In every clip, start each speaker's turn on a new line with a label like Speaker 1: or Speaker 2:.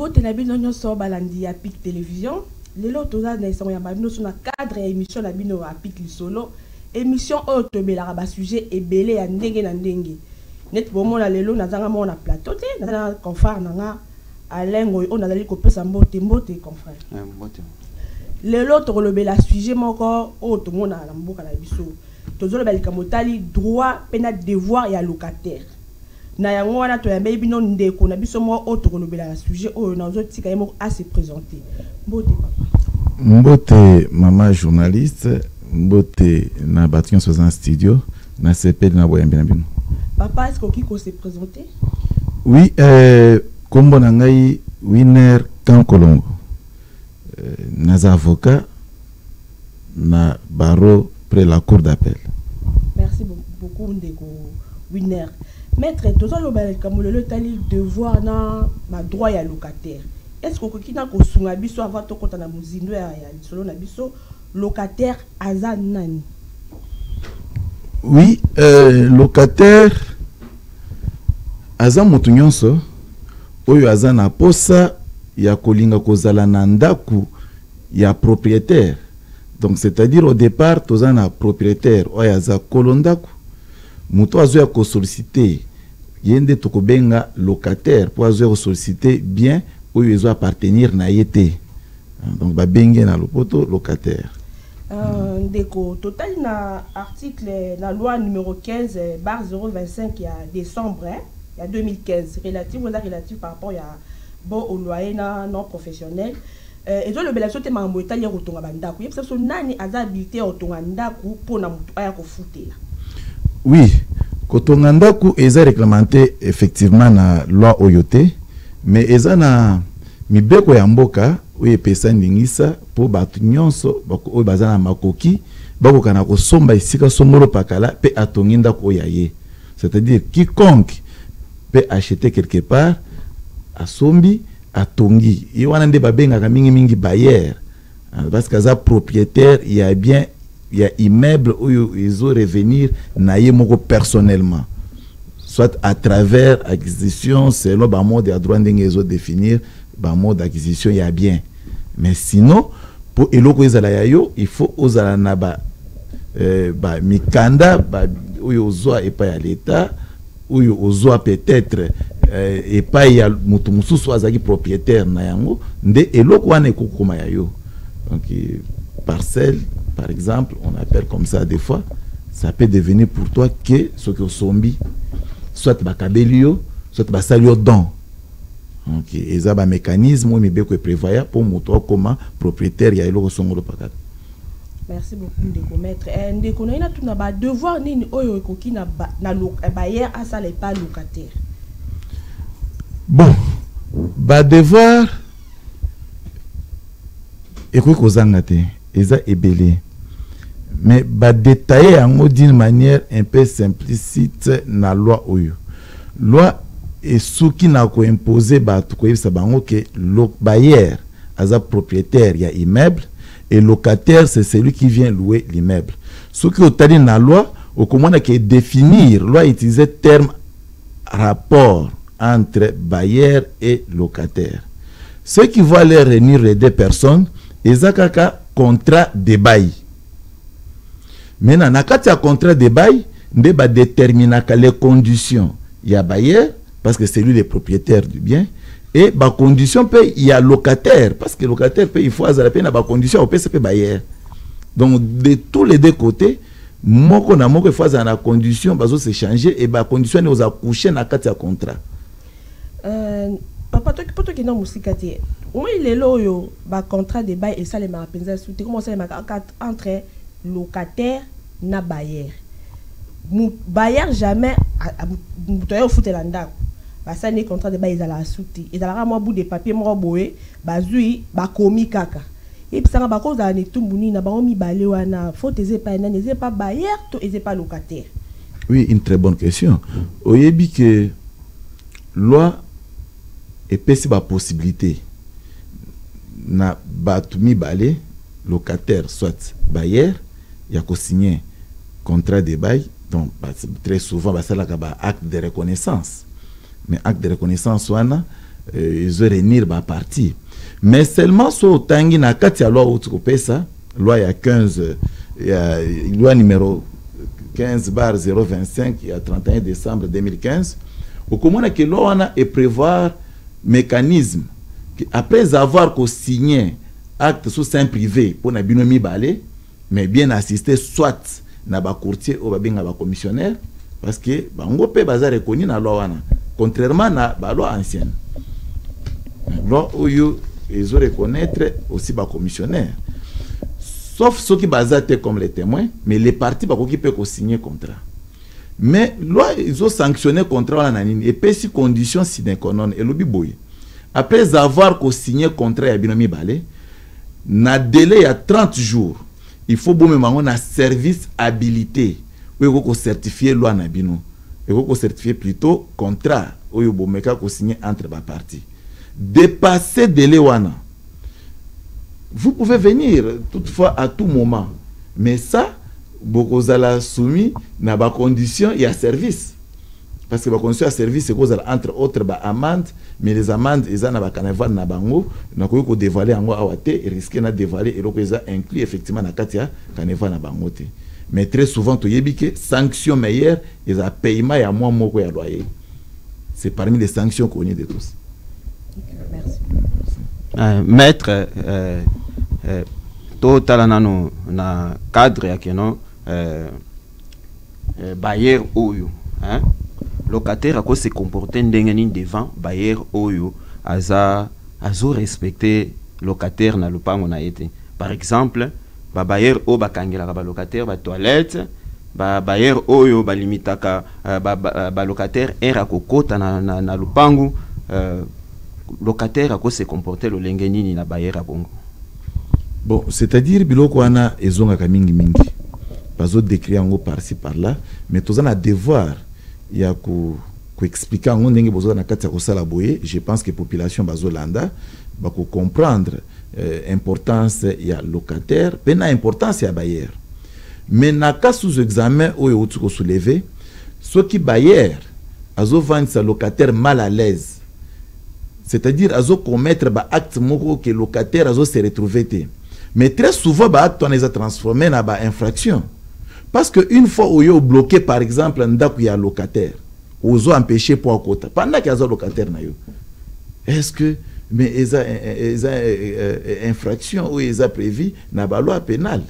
Speaker 1: Mbote na bino nyonso balandi ya PIC télévision. Lelo toza na esongo ya babino sur na cadre ya émission na bino ya PIC lisolo. Émission oyo tobelaka ba sujet ebele ya ndenge na ndenge. Net bomona lelo nazanga mona plateau te, nazanga confrère nanga Alengo on azali kopesa mbote confrère.
Speaker 2: Mbote.
Speaker 1: Lelo tokolobela sujet moko oyo tomona na mboka na biso. Tozoloba likamotali droit pena devoir ya locataire. Na yango wana toyambe bino ndeko na biso mo oyo tokolobela na sujet oyo nazo tika yemo à se présenter. Mbote papa.
Speaker 3: Mbote mama journaliste, mbote na bation sur un studio, na CP na boyambe na bino.
Speaker 1: Papa, est-ce qu'on peut se présenter?
Speaker 3: Oui, kombo na ngai Winner Kankolongo. Nas avocat na barreau près la cour d'appel.
Speaker 1: Merci beaucoup ndeko Winner. Maître, tous les balais comme le tali devoir na ma droit ya locataire. Est-ce que kokina ko sunga biso avant to kota na muzindo ya solo na biso locataire aza nani?
Speaker 3: Oui, locataire aza mutu nyonso oyo aza na posa ya kolinga kozala na ndaku ya propriétaire. Donc c'est-à-dire au départ toza na propriétaire oyo aza kolondaku mutu azo ya ko solliciter yende tokobenga locataire po azo ya solliciter bien oyo ezo appartenir na yete. Donc ba benge na lopoto locataire.
Speaker 1: Ndeko total na article la loi numéro 15/025 il y a décembre il y a 2015 relatif par rapport à bon au loyer non professionnel et donc le belation te mambo etali rotonga bandaku yebisa so nani aza habilité otonga ndaku pona mutu aya ko futela.
Speaker 3: Oui, kotonga ndaku eza réglementé effectivement na loi oyote mais eza na mibeko ya mboka oyo pesa ndingisa po batu nyonso oyo bazana makoki bakokana kosomba esika somolo pakala pe atongi ndaku oyo ye. C'est-à-dire quiconque peut acheter quelque part asombi atongi et wana nde babengaka mingi bailleur parce que za propriétaire il y a bien il y a immeuble où ils ont revenir na ye moko personnellement soit à travers acquisition selon ba mode de droit ndenge ils ont définir ba mode d'acquisition il y a bien mais sinon pour eloko ezala ya yo il faut ozala na ba mikanda ba oyo ozwa epa ya l'état oyo ozwa peut-être epa ya mutu mususu azaki propriétaire na yango nde eloko wana ekokoma ya yo. Donc parcelle par exemple on appelle comme ça des fois ça peut devenir pour toi que ce que sombi soit bakabelio soit basalio don. Donc eza ba mécanisme ou mibeko prévoya pour mutu comme propriétaire ya eloko songolo pakata.
Speaker 1: Merci beaucoup ndeko maître. Ndeko na ina tuna ba devoir nini oyo ekoki na bailleur asa les pas locataire.
Speaker 3: Bon, ba devoir ekoki kozanga te eza ebele. Mais ba détailler en d'une manière un peu simplicite na loi oyo. Loi et souki na ko imposer ba to ko yebisa bango ke bailleur aza propriétaire ya immeuble et locataire c'est celui qui vient louer l'immeuble. Ce qui est dans la loi, au comment que définir, loi utiliser terme rapport entre bailleur et locataire. Ce qui va aller réunir les deux personnes, ils ont un contrat de bail. Maintenant, dans un contrat de bail, on va déterminer les conditions. Il y a bailleur, parce que c'est lui le propriétaire du bien. Et bah condition peut il y a locataire parce que locataire peut il faut à la peine à condition au PCP bailleur. Donc de tous les deux côtés moko na moko faut à la condition bazo se changer et bah condition nous a couché na kati ya contrat.
Speaker 1: Papa toi qui non musikati. Oui les loyo ba contrat de bail et ça les ma penza sous comment ça les entre locataire na bailleur. Bailleur jamais mutoyo futela ndako. Ça n'est contrat de bail ils la souti et dans la moi bout de papier moi boé bazui ba komi kaka et puis ça ba cause à netumbuni na ba mi balé wana faut tes pas n'es pas bailleur to es pas locataire.
Speaker 3: Oui, une très bonne question. Oyebi que loi et pesi ba possibilité na ba mi balé locataire soit bailleur il y a ko signer contrat de bail donc très souvent ba ça la acte de reconnaissance. Mais acte de reconnaissance wana ils ont réunir ma partie. Mais seulement sur tangi na kati ya loi utukopesa, loi ya 15, loi numéro 15/025 il y a 31 décembre 2015, au comment que loi est prévoir mécanisme après avoir signé acte sous sein privé pour na binomi balé, mais bien assister soit na ba courtier ou ba benga ba commissionnaire, parce que bango pe baza reconnu na loi wana, contrairement na ba loi ancienne. Loi où ils ont reconnaître aussi ba commissionnaire, sauf ceux qui basaient comme les témoins, mais les parties qui peuvent signer contrat. Mais loi ils ont sanctionné contrat et puis si condition sine qua non et lobby boy. Après avoir signé contrat ya binomi balé, na délai à 30 jours, il faut bon même un service habilité où il certifier loi na bino, et il certifier plutôt contrat où il faut signer entre les parties. Dépasser délai wana, vous pouvez venir toutefois à tout moment, mais ça vous allez soumis na ba condition il y a service, parce que ba condition à service c'est cause entre autres ba amende, mais les amendes ils ont na carnaval na bango na ko dévaler en awate et risquer na dévaler et donc ils ont inclus effectivement na katia carnaval na bango te. Mais très souvent to yebike sanction meilleure ils a paiement ya mois moko ya loyer, c'est parmi les sanctions connues de tous.
Speaker 2: Merci. Maître, total na cadre ya keno bailleur oyo, hein, locataire a se comporter ndenge devant bailleur oyo azo respecter locataire na lupango na été. Par exemple, ba bailleur o bakangela ba locataire ba toilette, ba bailleur oyo ba limitaka ba locataire era kokota na lupango, locataire a se comporter le lengeni na bailleur a bongo.
Speaker 3: Bon, c'est-à-dire biloko wana ezonga mingi mingi. Bazo décrire ngo par-ci par-là, mais tous a devoir ya ko expliquer ngo ndenge bozo na kati ya kosala boye. Je pense que population bazo landa ba ko comprendre importance ya locataire, pena importance ya bailleur. Mais na cas sous examen oyo otuko soulever, ceux qui bailleur azo vendre sa locataire mal à l'aise. C'est-à-dire azo commettre ba acte moko que locataire azo se retrouver té. Mais très souvent ba acte on les a transformé na ba infraction. Parce que une fois où yo bloqué par exemple ndaku ya locataire, ozo empêcher pour quota. Pendant qu'il y a locataire na yo. Est-ce que mais ils a infraction ou ils a prévu na ba loi pénale.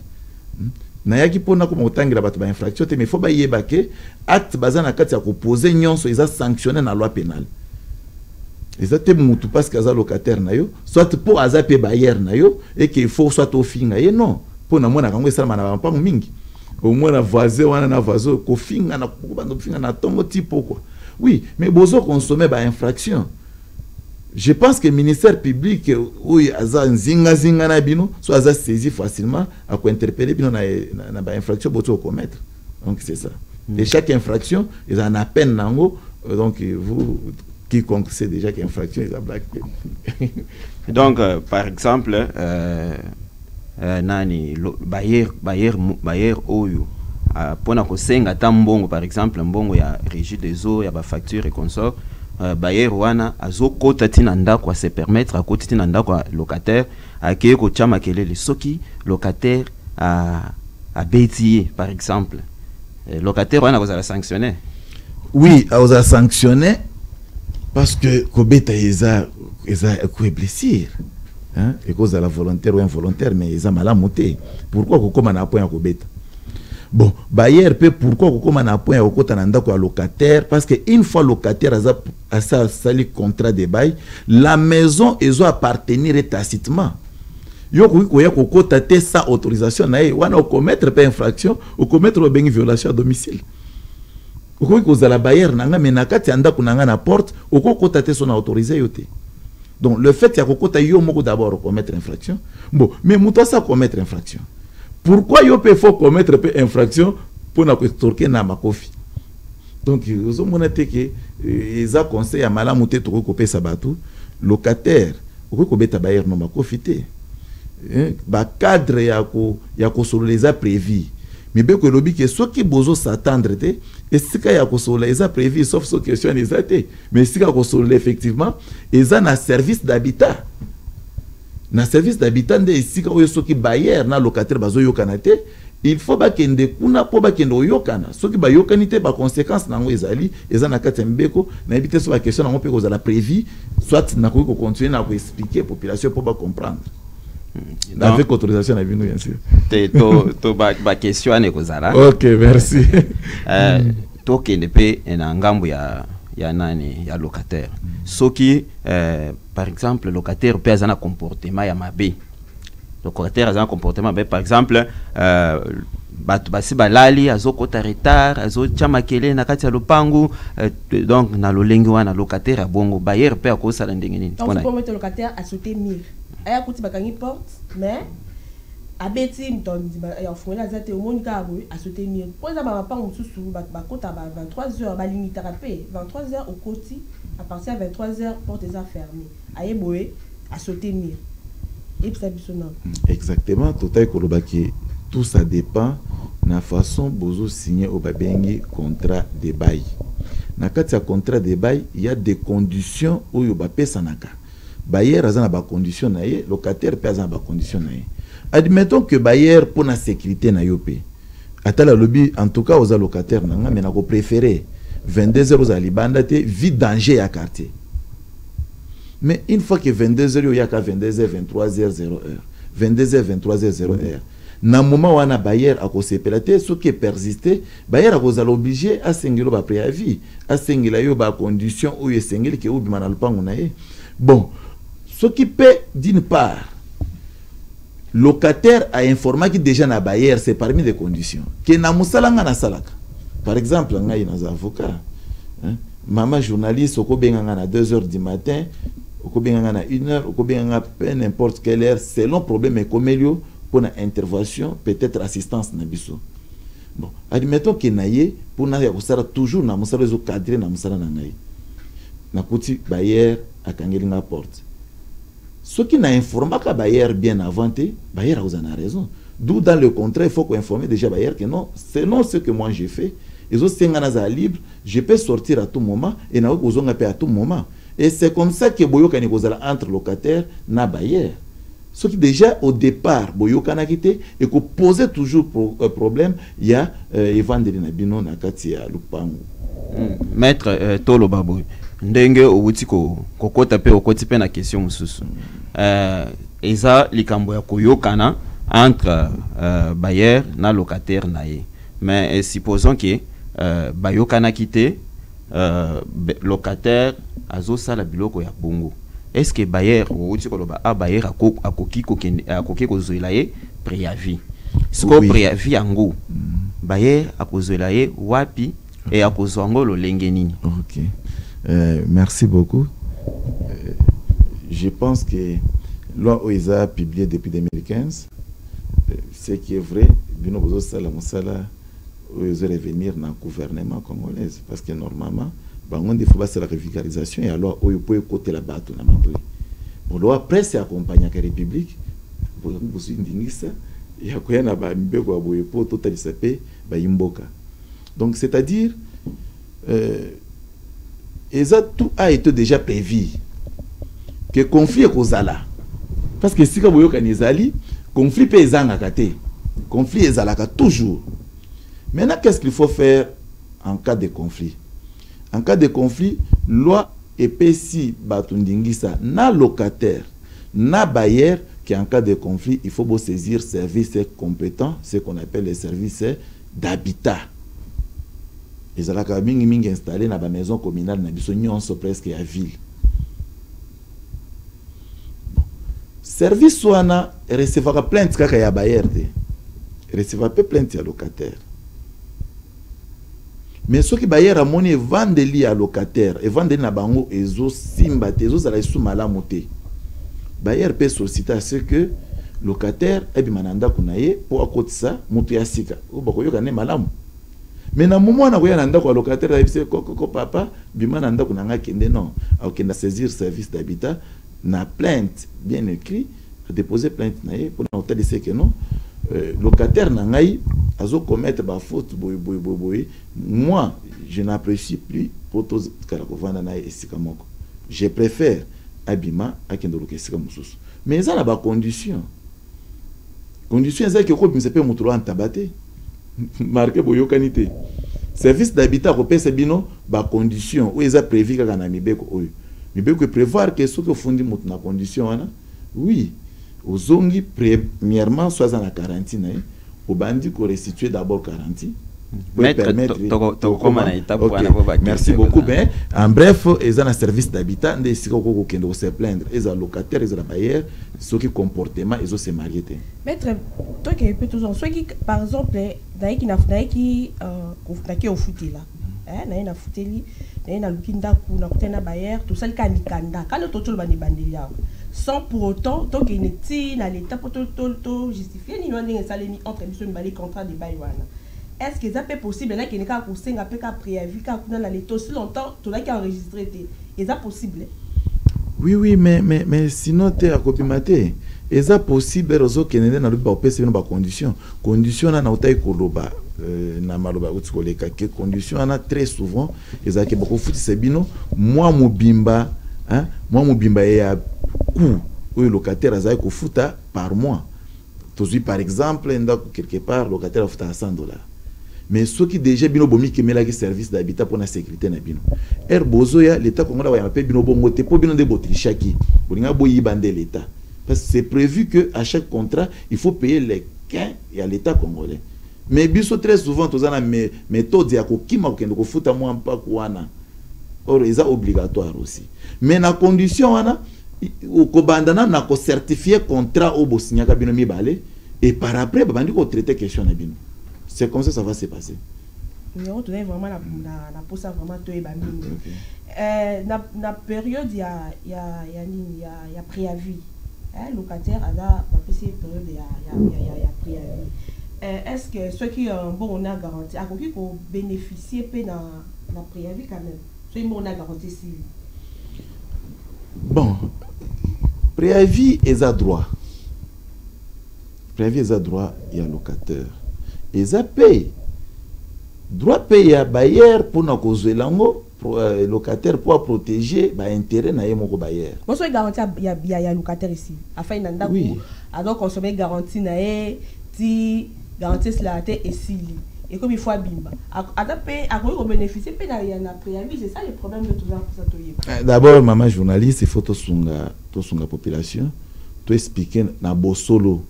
Speaker 3: Na yaki pona ko motangira bato ba infraction te mais faut ba yebake acte bazana kati ya ko poser nyonso ils a sanctionné na loi pénale. Ils ont mutu parce qu'ils ont locataire na yo, soit pour azaper bailleur na yo et qu'il faut soit au fin na yo non. Pour na mona kango ça mana pas mingi. Au moins na voisin wana na voisin ko finga na ko bando finga na tongo tipo quoi. Oui, mais bozo consommer ba infraction. Je pense que le ministère public oui aza nzinga na bino soit aza saisi facilement à ko interpeller bino na ba infraction bozo commettre. Donc c'est ça. Et chaque infraction, ils en a peine nango donc vous quiconque sait déjà qu'il y a infraction, il a black.
Speaker 2: Donc, par exemple, nani bailleur oyo pona ko senga tambongo par exemple mbongo ya régie des eaux ya ba facture et consort, bailleur wana azo kota tina ndako se permettre à kota tina ndako locataire akeye ko chama kelele soki locataire a bétier par exemple, locataire wana ko za sanctionner.
Speaker 3: Oui, on a sanctionné. Parce que Kobeta ils a blessure, hein, et cause de la volontaire ou involontaire, mais ils ont mal à monter. Pourquoi Kokoma n'a point à Kobeta? Bon, bailleur peut pourquoi Kokoma n'a point à Okota nanda quoi locataire? Parce que une fois locataire a sali contrat de bail, la maison ils ont appartenir tacitement. Yo koya Kokota te sa autorisation nae, wana commettre pas infraction, ou commettre une violation à domicile. Oko ko la bailleur nanga menakati anda kunanga na porte oko kotate son autorisé yote. Donc le fait ya kokota yo moko d'abord commettre infraction. Bon, mais muto ça commettre infraction. Pourquoi yo peut faut commettre infraction pour na ko torquer na makofi. Donc ils ont monté que ils a conseil à malamu te to ko pesa batu locataire oko ko beta bailleur no makofi te. Ba cadre ya ko solo les a prévu. mais bien que lobby que ceux qui besoin s'attendre et ce qu'il y a consolé ils a prévu sauf ce question ils été mais ce qu'il y a consolé effectivement ils ont un service d'habitat na service d'habitat de ici quand ceux qui bailleurs na locataire bazo yokanate il faut ba kende kuna po ba kende yokana ceux qui ba yokanité ba conséquences nango ezali eza na kati mbeko na éviter sur la question nango pe ko za la prévu soit na ko continuer na ko expliquer population pour ba comprendre. Avec autorisation à bien sûr.
Speaker 2: Ma question est kozala.
Speaker 3: Ok, merci.
Speaker 2: To kenepe en ngambo ya nani ya locataire. Soki par exemple locataire peut avoir un comportement ya mabe. Locataire a un comportement mabe par exemple basi balali azokota retard azo chamakele na kati ya lopangu donc na lolengi wana locataire bongo bayer peut akosala ndenge nini.
Speaker 1: Donc pour mettre locataire à sauter mur. Aya kuti bakangi porte mais abeti mtondi ya fona zate omonika abwe a sauter mur. Pour ça ba pa mususu ba kota ba 23h ba limite rapé 23h au koti à partir de 23h porte est fermée. Aye boé a sauter mur. Et ça bisona.
Speaker 3: Exactement, total kolobaki tout ça dépend na façon bozo signer au babengi contrat de bail. Na kati ya contrat de bail, il y a des conditions où yo ba pesa naka. Bailleur a ba condition na ye, locataire peut a ba condition na ye. Admettons que bailleur pour la sécurité na yo pe. Atala lobby en tout cas aux locataires na nga mais na ko préférer 22h aux alibanda te vide danger à quartier. Mais une fois que 22h il y a qu'à 22h 23h 0h. 22h 23h 0h. Na moment wana bailleur a ko sepelate ce qui persisté, bailleur a ko za obligé à sengelo ba préavis, à sengela yo ba condition où ye sengeli ke ubi mana lupango na ye. Bon, ce qui peut, d'une part, locataire a informé que déjà na bailleur, c'est parmi les conditions. Que na musalanga na salaka. Par exemple, on a un avocat. Maman journaliste, au Kobenganga na 2h du matin, au Kobenganga na 1h, au Kobenganga peu n'importe quelle heure, selon problème et comme pour une intervention, peut-être assistance na biso. Bon, admettons que naye, pour na yakosara toujours na musala zo cadré na musala na ngai. Na kuti bailleur à Kangelinga porte. Ce qui n'a informé qu'à Bayer bien avant, Bayer a raison. D'où dans le contrat, il faut qu'on informe déjà Bayer que non, selon ce que moi j'ai fait, les autres sont libres, je peux sortir à tout moment et n'a pas à tout moment. Et c'est comme ça que Boyo Kanikozala entre locataires na Bayer. Ce qui déjà au départ, Boyo Kanakite, et qu'on posait toujours problème, il y a Evangeline Nabino Nakati à Lupangu.
Speaker 2: Maître Tolo Baboy. Ndenge outi kokota pe okoti pe na question mususu eza likambo ya koyokana entre bailleur na locataire na ye mais supposons que bayokana kité locataire azo sala biloko ya bongo est-ce que bailleur outi koloba a bailleur akoki kozoela ye préavis sko préavis yango bailleur akozoela ye wapi et akozwango lo lengenini.
Speaker 3: OK. Merci beaucoup. Je pense que loi OISA publié depuis 2015, ce qui est vrai, Bino Bozo Sala Moussala, OISA revenir dans le gouvernement congolais, parce que normalement, il faut passer la revitalisation et alors il faut côté la bateau. Bon, loi après c'est accompagné à la République, il y a quoi na ba mbeko aboye po total sapé ba imboka. Donc c'est-à-dire et ça tout a été déjà prévu que conflit est causal parce que si vous avez conflit paysan à côté conflit est à toujours. Maintenant qu'est-ce qu'il faut faire en cas de conflit? En cas de conflit, loi epesi batundingisa na locataire na bailleur qui en cas de conflit il faut saisir services compétents, ce qu'on appelle les services d'habitat. Les alaka mingi installés dans la maison communale na biso nyonso presque à ville. Bon. Service wana recevra plainte kaka ya bailleur te. Recevra pas plainte ya locataire. Mais ce qui bailleur a moni vendeli à locataire et vendeli na bango ezo simba te ezo zala sous malamu te. Bailleur peut solliciter à ce que locataire ebi mananda kunaye pour akotisa mutu ya sika. O bakoyoka ne malamu. Mais na moment na koya nanda ko locataire a ko papa bima nanda ko nanga kende non akenda saisir service d'habitat na plainte bien écrit déposer plainte na pour na hôtel de que non locataire na ngai azo commettre ba faute boy. Moi, je n'apprécie plus potos karakovana na esika moko. Je préfère abima akendolo kesika mususu. Mais ça na ba condition. Condition c'est que ko bimse pe mutulo antabate. Marqué boyokanité. Service d'habitat ko pese bino ba condition ou eza prévu kaka na mibeko oyo. Mibeko prévoir que ce que fondi mutu na condition wana. Oui. Ozongi premièrement soit dans la quarantaine au bandi ko restituer d'abord garantie. Merci beaucoup. Ben, en bref, ils ont un service d'habitat, ils ont se plaindre, ils ont locataire, ils ont bailleur, ce qui comportement, ils ont se marier.
Speaker 1: Maître, toi qui peut toujours, soit qui par exemple, qui n'a qui au fouté là, na fouté li, na lukinda ku na kutena bailleur, tout ça le kanikanda, quand le total bani bandelia, sans pour autant, tant qu'il n'est pas l'état pour tout justifier, ni on est salé ni entre les contrats de bailleur. Est-ce que ça peut possible là qu'il n'y a pas de préavis quand on a l'état aussi longtemps tout là qui a enregistré est ça possible?
Speaker 3: Oui mais sinon tu es à copimater. Est ça possible réseau qui n'est pas pas passer une condition na utai koloba na maloba utikoleka que condition ana très souvent est que beaucoup foot c'est bino moi mobimba ya coût ou locataire azai ko futa par mois. Toujours par exemple quelque part locataire futa à $100. Mais ceux qui déjà bino bomi qui melaki service d'habitat pour la sécurité na bino bozoya l'état congolais va appeler bino bongo te po bino de botrichaki bolinga boyi bande l'état parce que c'est prévu que à chaque contrat il faut payer les gains à l'état congolais mais biso très souvent tozana méthode ya ko kima ko ko futa moi pas kwana or c'est obligatoire aussi mais na condition wana ko bandana na ko certifier contrat au bosignaka bino mibale et par après bandi ko traiter question na bino. C'est comme ça va se passer.
Speaker 1: Non, tu es vraiment la pose vraiment toi et bamine. Na période il y a préavis. Locataire a la période il y a préavis. Est-ce que ceux qui ont bon on a garanti à qui qu'on bénéficier peu dans la préavis quand même. Ceux qui on a garanti si.
Speaker 3: Bon. Préavis est à droit. Préavis est à droit, il y a locataire. Ils payent. Droit payer à bailleur pour nous causer l'ango, locataire pour protéger l'intérêt de mon bailleur.
Speaker 1: Bon, soit garantie il y a locataire ici. Afin d'anda
Speaker 3: oui.
Speaker 1: Alors consommer garantie nae, ti garantie cela et si. Et comme il faut bimba. Adapter à quoi on bénéficie pe na y a préavis, c'est ça le problème de tout ça.
Speaker 3: D'abord maman journaliste, il faut to sunga population, to expliquer na bosolo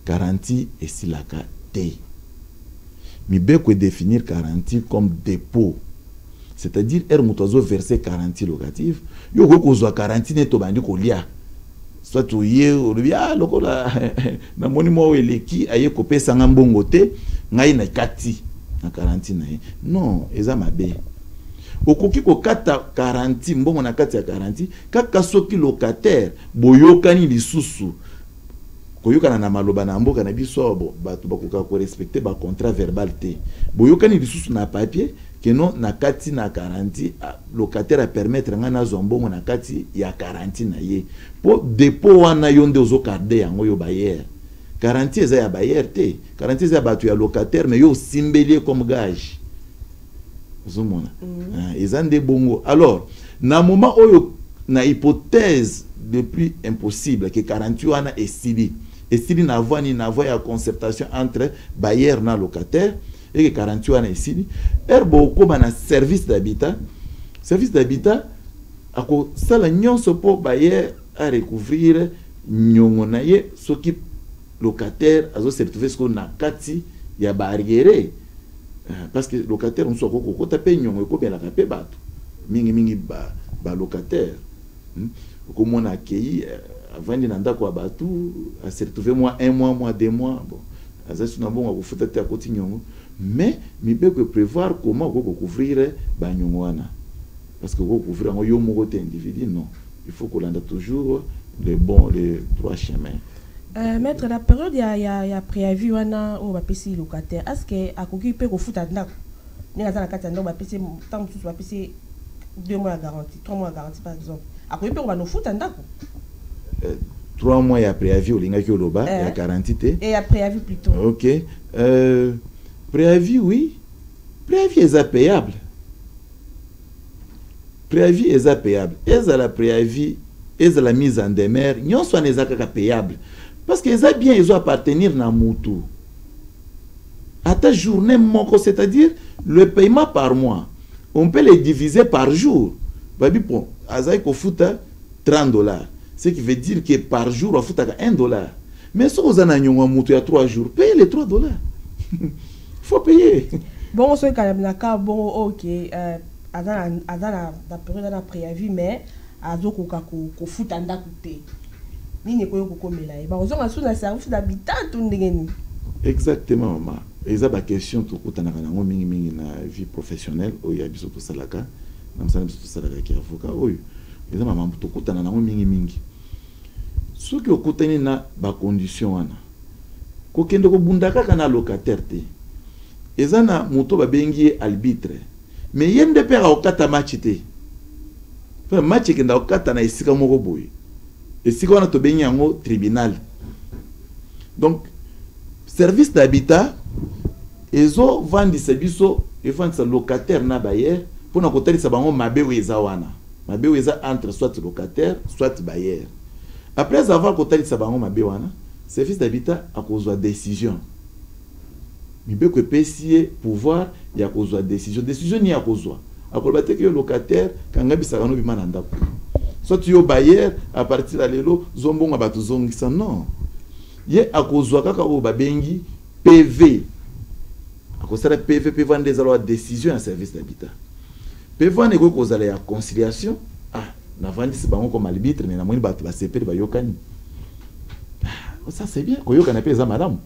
Speaker 3: garantie et si la carte. Mais bien que définir garantie comme dépôt, c'est-à-dire ermutozo verser garantie locative, yo ko kozwa garantie neto bandi ko lia. Soit tu yé ou bien lokola na monimo eleki aye ko pesa ngambongo te ngai na kati na garantie na. Non, eza mabe. Okoki ko kata garantie mbongo na kati ya garantie kaka soki locataire boyokani lisusu koyokana na maloba na mboka na biso bato bakoka ko respecter ba contrat verbal te boyokani lisusu na papier que non na kati na garantie locataire a permettre nga na zombongo na kati ya garantie na ye po dépôt wana yonde ozo garder yango yo bailleur garantie eza ya bailleur te garantie eza bato ya locataire mais yo simbelier comme gage ozomona ezande bongo alors na moment oyo na hypothèse depuis impossible que garantie wana esili et si il n'y a pas de concertation entre bailleur et locataire, et que 48 ans ici, comme un service d'habitat, ça la nion se pour bailleur à recouvrir nyongonaye ce qui locataire a certifié ce qu'on a kati ya barrière parce que locataire on soit ko taper nyongo ko bien la capé bato mingi ba locataire comme on a accueilli avant de n'anda quoi batou a certifié moi 1 mois 2 mois bon azasi na bon ko futa te à côté nyongo mais mi peut que prévoir comment ko couvrir ba nyongo wana parce que ko couvrir yo moko te individu non il faut qu'on landa toujours les 3 chemins.
Speaker 1: Maître, la période il y a préavis wana au bapesi locataire est-ce que akoki peut ko futa ndako ni ngata na kati ndako bapesi tant tout bapesi 2 mois garantie 3 mois garantie par exemple akoki peut ko ba no futa ndako
Speaker 3: 3 mois ya préavis au linga ki oloba ya garantie te
Speaker 1: et ya préavis plutôt
Speaker 3: OK Préavis, oui. Préavis est payable. Préavis est payable. Et la préavis, et la mise en demeure, non soit n'est pas payable. Parce que les biens, ils ont appartenir à Moutou. À ta journée, c'est-à-dire le paiement par mois, on peut les diviser par jour. Babi, bon, Azaï ko fouta $30. Ce qui veut dire que par jour, on fouta $1. Mais si vous en avez il y a 3 jours, payez les $3. Il faut payer.
Speaker 1: Bon, ce cas bon, ok, la période de préavis, mais azo ko fouta nda coûté. Ni ne koyo ko mela. Ba ozo nga sous na service d'habitat tout ndengeni.
Speaker 3: Exactement, maman. Et ça, la question, tout le monde a vie professionnelle, il y a biso tout ça là, nam sana biso tout ça là qui avocat, oui. Et ça, maman, tout le monde a mingi. Ce qui est na ba condition ana. Ko kende ko bundaka kana locataire te. Et ça na moto ba bengi arbitre. Mais yende pera okata match te. Fa match kenda okata na isika moko boy. Esika wana to bengi yango tribunal. Donc service d'habitat ezo vandi sebiso efandi sa locataire na bailleur pour na kotali sa bango mabe weza wana mabe weza entre soit locataire soit bailleur après avoir kotali sa bango mabe wana service d'habitat a kozwa décision mibe ko pesier pouvoir ya kozwa décision ni ya kozwa akolbate que locataire kanga bisaka no bimana ndako soit yo bailleur à partir de lelo zombonga batu zongisa non ye akozwa kaka o babengi PV akosala PV vendre des alors décision en service d'habitat PV ne ko kozala ya conciliation na vandi se bango comme arbitre mais na moni batu ba CP ba yokani ça c'est bien ko yokana pesa madame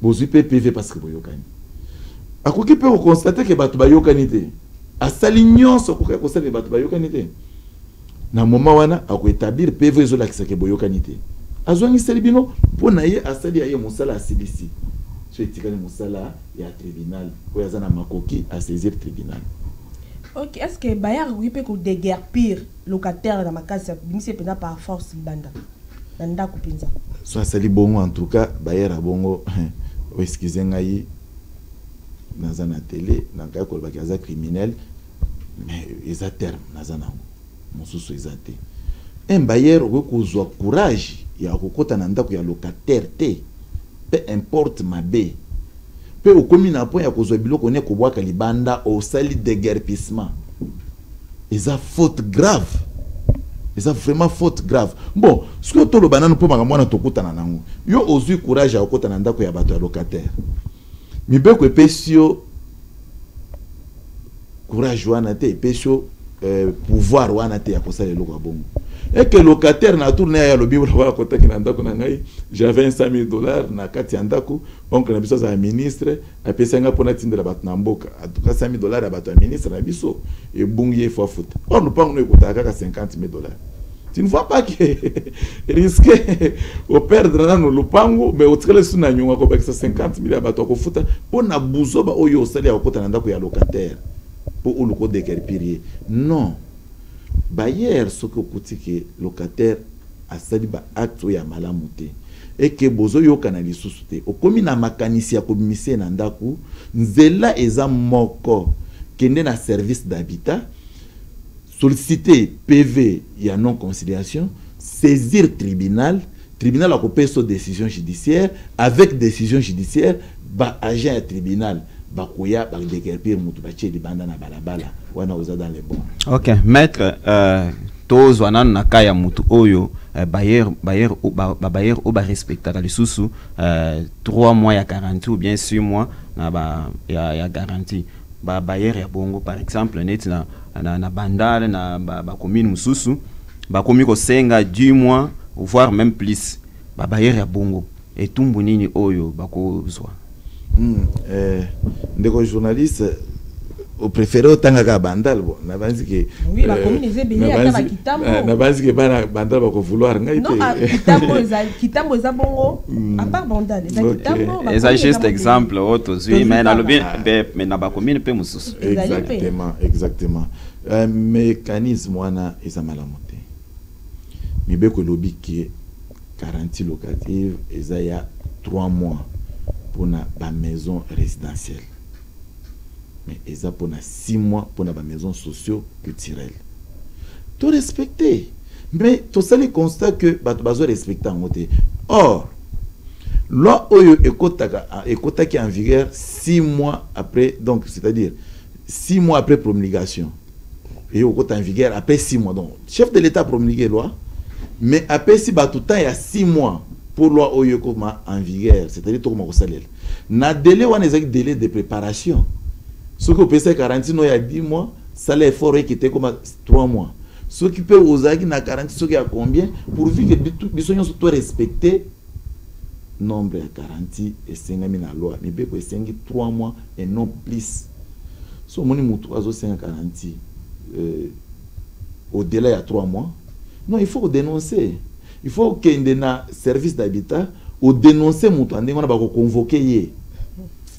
Speaker 3: bozui PV parce que bo yokani akoki pe constater que batu ba yokani te asali nyonso ko kosala batu ba yokani te na moment wana ako établir PV zo la kisake bo yokani te azwangi selibino pona ye asali ya ye musala asilisi so etikani musala ya tribunal ko yazana makoki à saisir tribunal.
Speaker 1: Ok, est-ce que Bayard oui peut ko déguerpir locataire dans ma case binise pena par force banda nda kupinza
Speaker 3: so asali bongo en tout cas Bayard bongo o excusez ngai nazana télé na ka ko bakaza criminel mais ils a terme nazana mosusu ezate un bailleur ko kozwa courage ya kokota na ndako ya locataire te peu importe mabe pe okomi na point ya kozwa biloko ne ko bwaka libanda au sali déguerpissement eza faute grave eza vraiment faute grave bon ce que tolo banana po makambo na tokota na nango yo ozui courage ya kokota na ndako ya bato ya locataire mibe ko epesio courage wana te epesio pouvoir wana te ya kosala eloko ya bongo et que locataire na tourné ya lobi wala kota ki na ndako na ngai j'avais $100,000 na kati ya ndako oncle na biso za ministre apesa nga pona tindela bat na mboka en tout cas $100,000 ya bato ya ministre na biso et bungi fois foot or nous pas nous ekota kaka $50,000 tu ne vois pas que risquer au perdre na no lupango mais au trele suna nyonga ko bakisa $50,000 ya bato ko futa pona buzoba oyo osali ya kota na ndako ya locataire pour ou le code déguerpir non bailleur ce que kotike locataire asali ba acte ya malamu te et que bozo yo kanali susute okomi na makanisi ya komimise na ndaku nzela eza moko kende na service d'habitat solliciter PV ya non conciliation saisir tribunal a coupé sa décision judiciaire avec décision judiciaire ba agent ya tribunal bakoya ba déguerpir mutu ba tcheli banda na balabala wana oza dans les bons.
Speaker 2: OK, maître tozo anana na kaya mutu oyo bailleur o ba respectaka lisusu 3 mois ya garantie ou bien 6 mois na ba ya garantie ba bailleur ya bongo par exemple net na bandale na ba commune mususu ba komi ko senga 10 mois voire même plus ba bailleur ya bongo etumbu nini oyo bakozwa.
Speaker 3: Ndeko journaliste au préféré autant que bandal bon na banzi que
Speaker 1: oui la commune est bénie à ta kitambo
Speaker 3: na banzi que bana bandal ba ko vouloir ngai
Speaker 1: non kitambo za bongo à part bandal za kitambo
Speaker 2: c'est juste exemple auto oui mais na lobi mais na ba commune pe mususu
Speaker 3: exactement mécanisme wana eza malamote mibe ko lobi que garantie locative eza ya 3 mois pour la maison résidentielle. Mais eza pour 6 mois pour la maison socio-culturelle. Tout respecter. Mais tout ça, le constat que bazo respecter en côté. Or, loi oyo ekota qui est en vigueur 6 mois après, donc c'est-à-dire 6 mois après promulgation. Et au en vigueur après 6 mois. Donc, chef de l'État promulgué loi, mais après si tout temps il y a 6 mois pour loi oyo en vigueur, c'est-à-dire tout le salaire. Na délai on a délai de préparation. Ce que peut faire 40 il y a 10 mois, salaire fort qui était comme 3 mois. Ce qui peut oser na 40 ce qui a combien pourvu que besoin soit respecter nombre de 40 et 5 000 la loi, mais peut 3 mois et non plus. So moni mutu azo 40 au-delà il y a 3 mois. Non, il faut dénoncer. Il faut qu'il y ait un service d'habitat ou dénoncer mutu ande on va convoquer.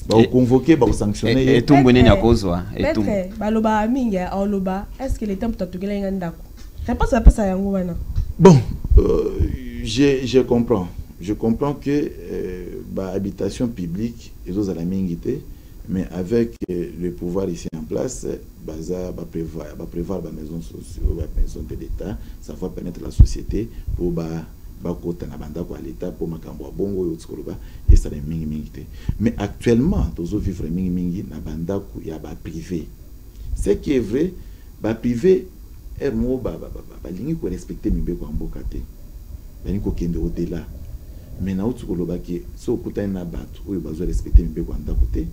Speaker 3: Ba convoquer, ba sanctionner.
Speaker 2: Et tout bonne na kozwa. Et tout.
Speaker 1: Baloba minga oloba, est-ce que les temps peut tokela ngandako? Réponse à ça yango wana.
Speaker 3: Bon, je comprends. Je comprends que habitation publique et aux à la mingité, mais avec le pouvoir ici en place, va prévoir la maison sociale, la maison de l'État, ça va permettre la société pour l'État pour makambo bongo et ça les mingité. Mais actuellement, tous vivre mingi na banda il y a privé. Ce qui est vrai, privé est mo lingi ko respecter mibe ko ambokate. Bani ko kende au-delà. Mais na utu koloba ki so kuta na batu oyo bazo respecter mibe ko andako te.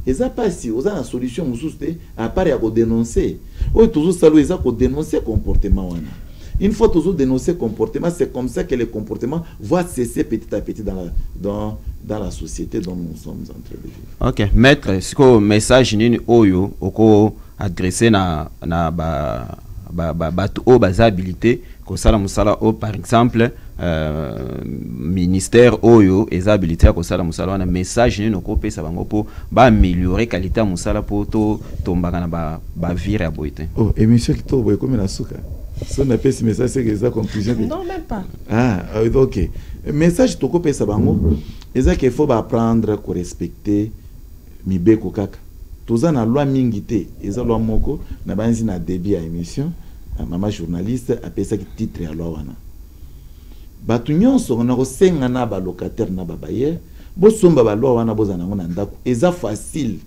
Speaker 3: Eza pas si oza na solution mususu te à part ya ko dénoncer. Oyo toujours salo eza ko dénoncer comportement wana. Une fois toujours dénoncer comportement, c'est comme ça que le comportement va cesser petit à petit dans la société dont nous sommes en train de vivre.
Speaker 2: Ok, maître, ce que message nini oyo oko adressé na habilité ko sala musala o par exemple ministère oyo eza habilité ko sala musala wana message nini ko pesa bango po ba améliorer qualité musala po to tombaka na ba vire ya boité.
Speaker 3: Oh, émission qui to boy comme na suka. Ça n'a pas ce message, c'est que ça conclusion.
Speaker 1: Non, même pas.
Speaker 3: Ah, ok. Message to ko pesa bango, eza qu'il faut apprendre à respecter mibeko kaka. Toza na loi mingité, eza loi moko na banzi na débit à émission. Mama journaliste appelle ki titre ya loi wana. Batu nyonso na ko senga na ba locataire na ba bayer, bo somba ba loi wana boza nango na ndako. Eza facile.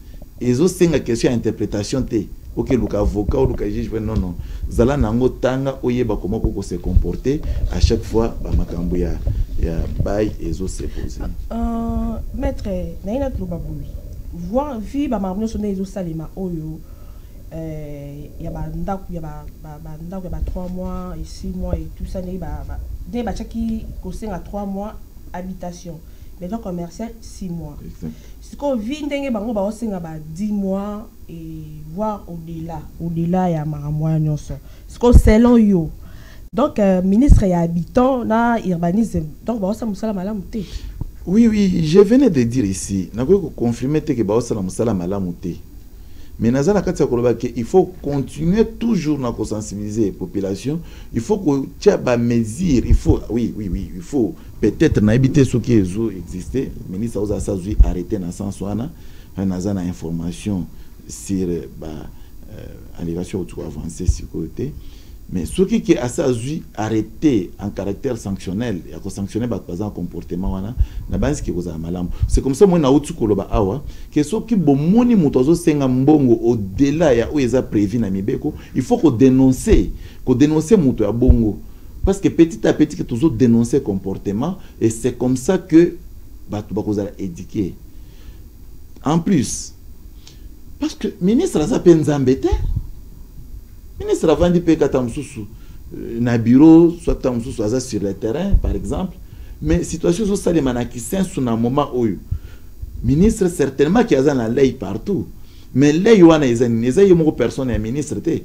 Speaker 3: Ezo senga question ya interprétation te. Ok, le avocat ou le juge, non. Zala nango tanga oyeba comment ko se comporter à chaque fois ba makambo ya bail ezo se poser.
Speaker 1: Maître, na ina tlo babuli. Voir vie ba marno sonné ezo salima oyo. Il y a ndako ya 3 mois et 6 mois et tout ça ne ba chaki ko senga 3 mois habitation. Maison commerciale 6 mois. Ce qu'on vit ndenge bango ba osenga ba 10 mois et voire au-delà ya maramoya nyonso. Ce qu'on selon yo. Donc ministre et habitant na urbanisme donc ba osa musala malamu te.
Speaker 3: Oui, je venais de dire ici, na ko confirmer que ba osa musala malamu te. Mais nazala katia koloba que il faut continuer toujours na ko sensibiliser la population, il faut que tia ba mesure, il faut il faut peut-être na habiter ce qui existait, ministre oza sazu arrêter na sens wana, nazana information sur allégation autour avancer sur côté. Mais ce qui est assez arrêté en caractère sanctionnel, il y a sanctionner par exemple comportement wana na base qui vous a malam. C'est comme ça moi na outu koloba awa que ce qui bomoni mutozo senga mbongo au-delà ya oeza prévu na mibeko, il faut qu'on dénoncer muto ya bongo parce que petit à petit que toujours dénoncer comportement et c'est comme ça que batu bakozala éduquer. En plus parce que ministre a penza te ministre avant de payer katamsusu na bureau soit tamsusu aza sur le terrain par exemple mais situation so salema na kisensu na moment oyo ministre certainement qui a na lei partout mais lei wana eza yemo personne ya ministre te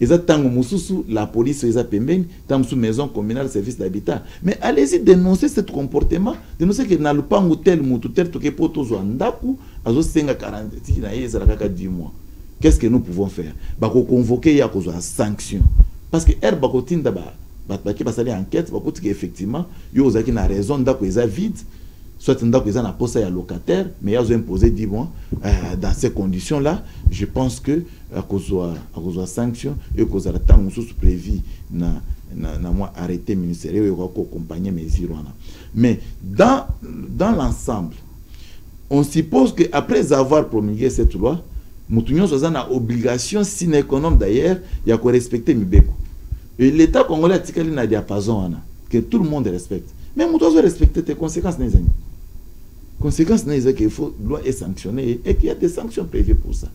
Speaker 3: eza tango mususu la police eza pembeni tamsu maison communale service d'habitat mais allez-y dénoncer ce comportement dénoncer que na lupango tel mutu tel to ke poto zo ndaku azo senga 40 na yeza kaka 10 mois. Qu'est-ce que nous pouvons faire? Bako convoquer ya ko sanction parce que er bako tinda ba qui va salir enquête bako que effectivement yo ozaki na raison ndako eza vide soit ndako eza na posa ya locataire mais yazo imposer 10 mois dans ces conditions là je pense que à cause de sanction et cause de temps sous prévu na moi arrêté ministériel et ko accompagner mesures là mais dans l'ensemble on suppose que après avoir promulgué cette loi mutunyo soza na obligation sine qua non d'ailleurs il y a ko respecter mibeko et l'état congolais a tikali na diapason que tout le monde respecte mais muto doit respecter tes conséquences les amis. Conséquence n'est qu'il faut loi est sanctionnée et qu'il y a des sanctions prévues pour ça.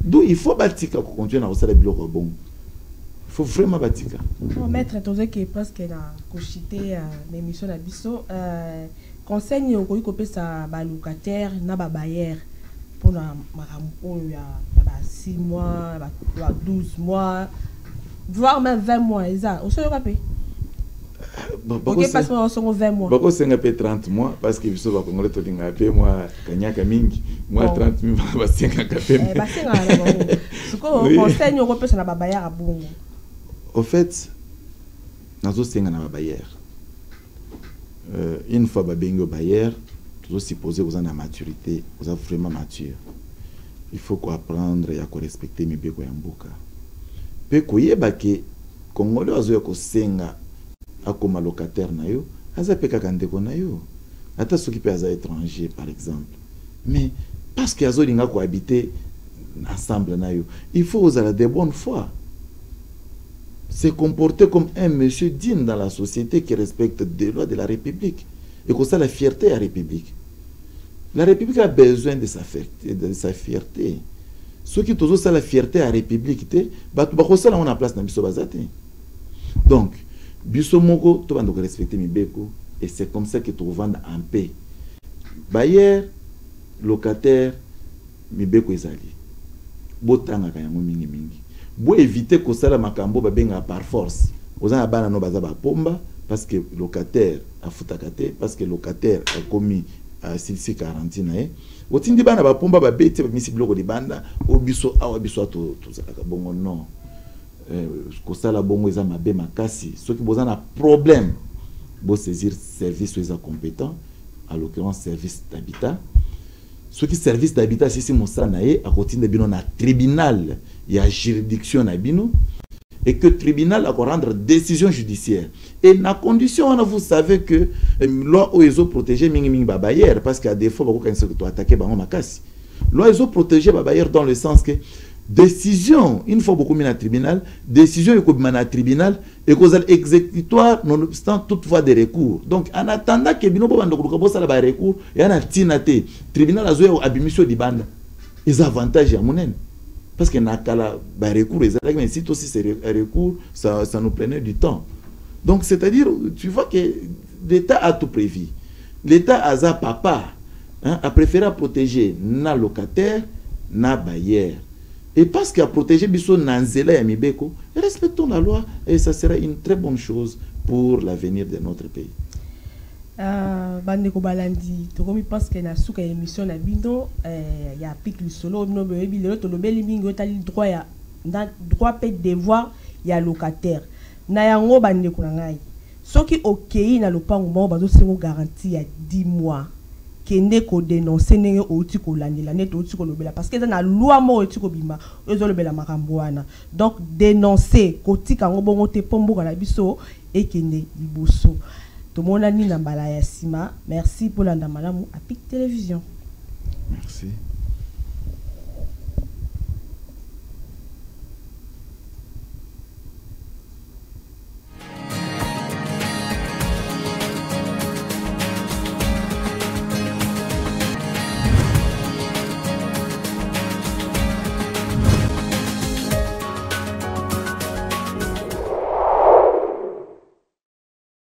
Speaker 3: D'où il faut bâtir pour continuer à faire le bon. Il faut vraiment bâtir.
Speaker 1: Maître Tozé qui est presque na cochité l'émission na biso conseil au koyi sa ba locataire na ba bailleur pour na makambo ya 6 mois, 12 mois, voire même 20 mois ça. Au seul rapé. Ok, parce qu'on sont 20 mois.
Speaker 3: Bako c'est un peu 30 mois parce que biso ba Congolais to dinga pe moi kanyaka mingi. Moi 30 000 ba 50 pe.
Speaker 1: Ba 50 ce qu'on conseille au pesa na ba bailleur a bongo.
Speaker 3: Au fait nazo senga na ba bailleur. Une fois ba bengo bailleur, toujours supposer vous en a maturité, vous êtes vraiment mature. Il faut quoi apprendre et à respecter mes beko ya mboka. Pe koyeba ke Congolais azo ko senga comme locataire na yo aza peka kandeko na yo ata soki pe aza étranger par exemple mais parce que azo linga ko habiter ensemble na yo il faut aux de bonne foi se comporter comme un monsieur digne dans la société qui respecte les lois de la République et que ça la fierté à la République a besoin de sa fierté ceux qui toujours ça la fierté à la République ba to ba ko ça la on a place na biso bazate donc biso moko to bando respecter mibeko et c'est comme ça que tu vends en paix bailleur locataire mibeko ezali botanga kanyango mingi bo éviter ko sala makambo ba benga par force ozana bana no baza ba pomba parce que locataire a futakate parce que locataire a commis silsi quarantaine otindi bana ba pomba ba bete ba misi bloko di banda o biso awa biso to zaka bongo non kosala bongo eza mabe makasi ceux qui besoin un problème bo saisir service ou compétent en l'occurrence service d'habitat ceux qui service d'habitat si mosana e a continuer bino na tribunal il y a juridiction na bino et que tribunal a rendre décision judiciaire et na condition vous savez que loi o ezo protéger mingi ba bailleur parce qu'à défaut ba ko kanisa to attaquer bango makasi loi ezo protéger ba bailleur dans le sens que décision une fois beaucoup mis dans tribunal décision est comme dans tribunal et cause exécutoire nonobstant toute voie de recours donc en attendant que bino bando ko ça la recours et en tinate tribunal azo abimission di banda les avantages à monen parce que nakala ba recours mais si aussi c'est recours ça nous prenait du temps donc c'est-à-dire tu vois que l'état a tout prévu l'état a sa papa a préféré protéger na locataire na bailleur. Et parce qu'il a protégé Bisso Nanzela et Mibeko, respectons la loi et ça sera une très bonne chose pour l'avenir de notre pays.
Speaker 1: Bandeko Balandi, tokomi parce que na suka émission na bino ya pic le solo no bebi le to lobeli mingi otali droit ya droit pe devoir ya locataire. Na yango bandeko na ngai. Soki okei na lopango mo bazo sengo garantie ya 10 mois. Kende ko dénoncer nenge outi ko landela net outi ko lobela parce que na loi mo outi ko bima ezo lobela makambo wana donc dénoncer ko tika ngo bongo te pomboka na biso et kende liboso to mona ni na mbala ya sima merci pour la ndamalamu à Pic Télévision.
Speaker 3: Merci.